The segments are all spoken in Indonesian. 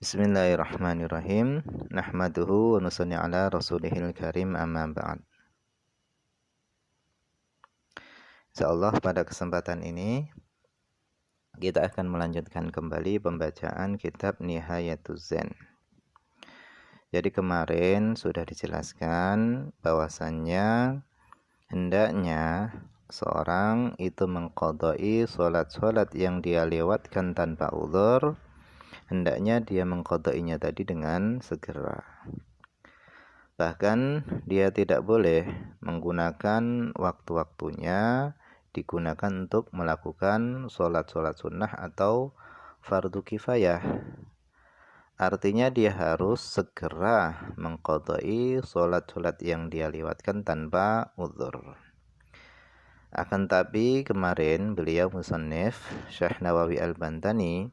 Bismillahirrahmanirrahim. Nahmaduhu wa nusalli ala rasulihil karim amma ba'd. Insyaallah pada kesempatan ini kita akan melanjutkan kembali pembacaan kitab Nihayatuz Zen. Jadi kemarin sudah dijelaskan bahwasannya hendaknya seorang itu mengqadai salat-salat yang dia lewatkan tanpa uzur, hendaknya dia mengqadainya tadi dengan segera. Bahkan dia tidak boleh menggunakan waktu-waktunya digunakan untuk melakukan sholat-sholat sunnah atau fardu kifayah. Artinya dia harus segera mengqadai sholat-sholat yang dia lewatkan tanpa uzur. Akan tapi kemarin beliau musannif Syekh Nawawi Al-Bantani,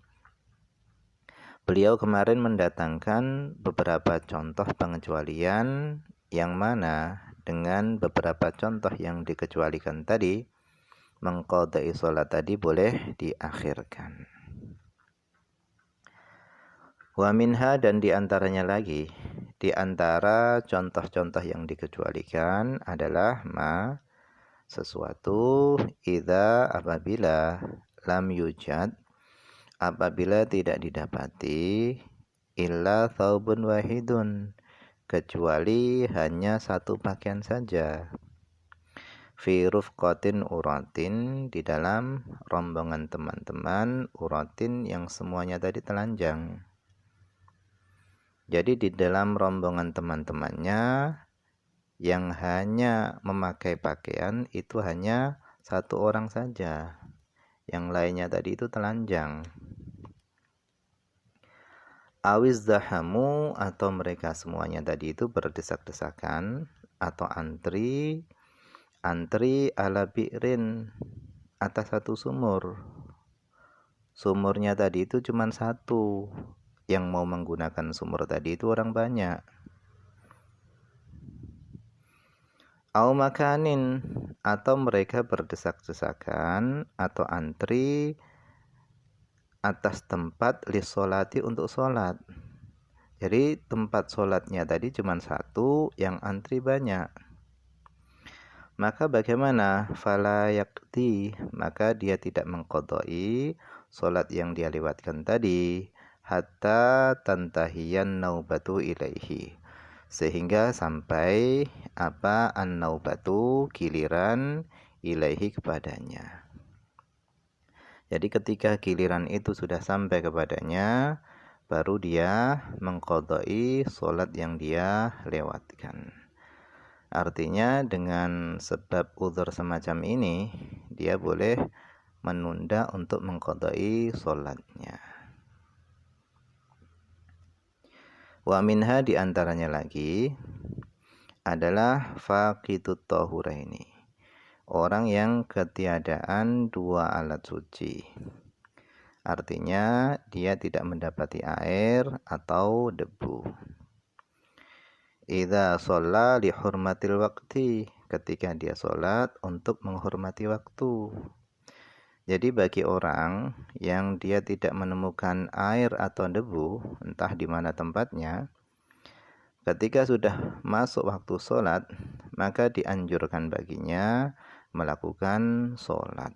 beliau kemarin mendatangkan beberapa contoh pengecualian yang mana dengan beberapa contoh yang dikecualikan tadi, mengqadai sholat tadi boleh diakhirkan. Wa minha, dan diantaranya lagi, diantara contoh-contoh yang dikecualikan adalah sesuatu idza apabila lam yujad, apabila tidak didapati illa thawbun wahidun, kecuali hanya satu pakaian saja, fi rufqatin uratin, di dalam rombongan teman-teman uratin yang semuanya tadi telanjang. Jadi di dalam rombongan teman-temannya yang hanya memakai pakaian itu hanya satu orang saja, yang lainnya tadi itu telanjang. Awiz zahamu, atau mereka semuanya tadi itu berdesak-desakan atau antri ala bi'rin, atas satu sumur. Sumurnya tadi itu cuma satu, yang mau menggunakan sumur tadi itu orang banyak. Au makanin, atau mereka berdesak-desakan atau antri atas tempat lisolati, untuk sholat. Jadi tempat sholatnya tadi cuma satu, yang antri banyak. Maka bagaimana? Fala yakti, maka dia tidak mengqadai sholat yang dia lewatkan tadi hatta tantahiyan naubatu ilaihi, sehingga sampai an-naubatu, giliran, ilaihi, kepadanya. Jadi ketika giliran itu sudah sampai kepadanya, baru dia mengqadai sholat yang dia lewatkan. Artinya dengan sebab uzur semacam ini, dia boleh menunda untuk mengqadai sholatnya. Wa minha, diantaranya lagi adalah faqidut tahuraini, orang yang ketiadaan dua alat suci. Artinya dia tidak mendapati air atau debu. Idza shalla li hurmatil waqti, ketika dia sholat untuk menghormati waktu. Jadi bagi orang yang dia tidak menemukan air atau debu, entah di mana tempatnya, ketika sudah masuk waktu sholat, maka dianjurkan baginya melakukan sholat.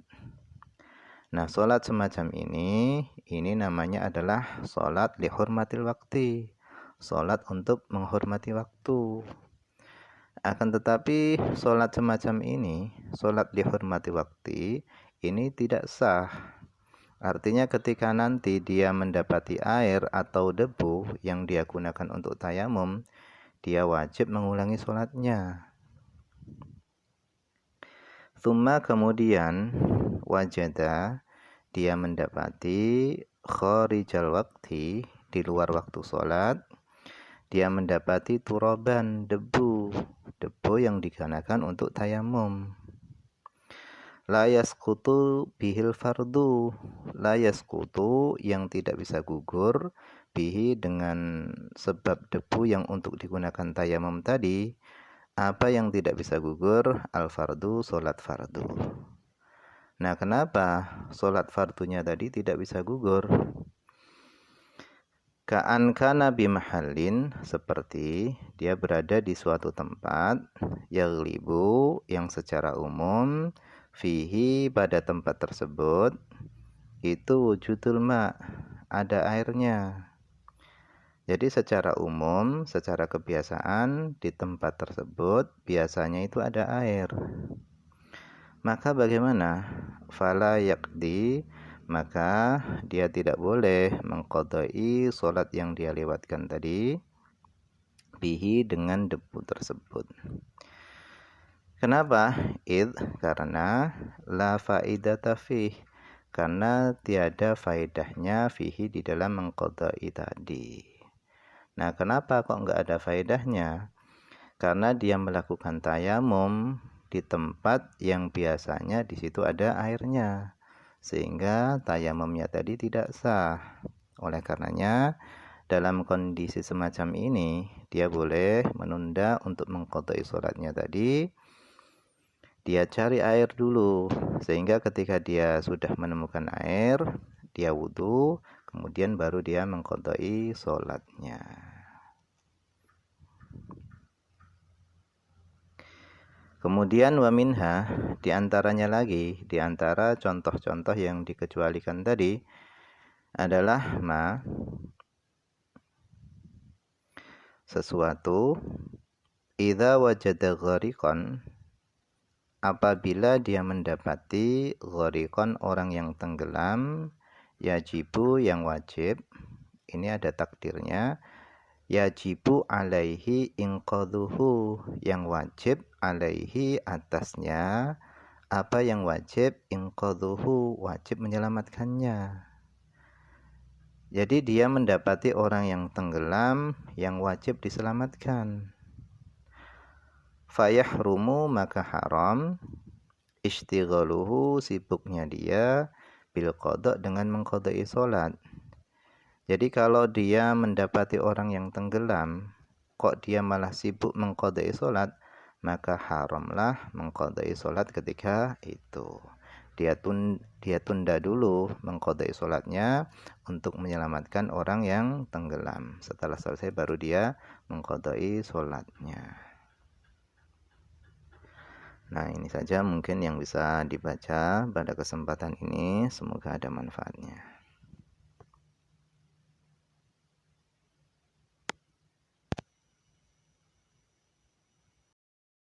Nah, sholat semacam ini namanya adalah sholat li hurmatil waqti, sholat untuk menghormati waktu. Akan tetapi sholat semacam ini, sholat li hurmati waqti, ini tidak sah. Artinya ketika nanti dia mendapati air atau debu yang dia gunakan untuk tayamum, dia wajib mengulangi sholatnya. Tsumma, kemudian, wajada, dia mendapati kharijal waqti, di luar waktu sholat, dia mendapati turaban, debu yang digunakan untuk tayamum. La yasqutu bihil fardu, la yasqutu, yang tidak bisa gugur, bihi, dengan sebab debu yang untuk digunakan tayamum tadi, apa yang tidak bisa gugur? Al fardu, sholat fardu. Nah, kenapa sholat fardunya tadi tidak bisa gugur? Ka'an kana bimahallin, seperti dia berada di suatu tempat, yaglibu, yang secara umum, fihi, pada tempat tersebut, itu wujudul ma, ada airnya. Jadi secara umum, secara kebiasaan, di tempat tersebut biasanya itu ada air. Maka bagaimana? Fala yakdi, maka dia tidak boleh mengqadai sholat yang dia lewatkan tadi bihi, dengan debu tersebut. Kenapa? Karena la faidata fih, karena tiada faedahnya fihi, di dalam mengqadai tadi. Nah, kenapa kok enggak ada faedahnya? Karena dia melakukan tayamum di tempat yang biasanya di situ ada airnya, sehingga tayamumnya tadi tidak sah. Oleh karenanya, dalam kondisi semacam ini, dia boleh menunda untuk mengqadai sholatnya tadi. Dia cari air dulu, sehingga ketika dia sudah menemukan air, dia wudhu, kemudian baru dia mengqadai sholatnya. Kemudian wa minha, diantaranya lagi, diantara contoh-contoh yang dikecualikan tadi adalah ma, sesuatu, idza wajada ghariqan, apabila dia mendapati ghariqan, orang yang tenggelam, yajibu, yang wajib, ini ada takdirnya, yajibu alaihi inqadhuhu, yang wajib alaihi, atasnya, apa yang wajib, inqadhuhu, wajib menyelamatkannya. Jadi dia mendapati orang yang tenggelam yang wajib diselamatkan. Fayahrumu, maka haram, istighaluhu, sibuknya dia, bil qada, dengan mengqadai salat. Jadi kalau dia mendapati orang yang tenggelam, kok dia malah sibuk mengqadai salat, maka haramlah mengqadai salat ketika itu. Dia tunda dulu mengqadai salatnya untuk menyelamatkan orang yang tenggelam. Setelah selesai baru dia mengqadai salatnya. Nah, ini saja mungkin yang bisa dibaca pada kesempatan ini. Semoga ada manfaatnya.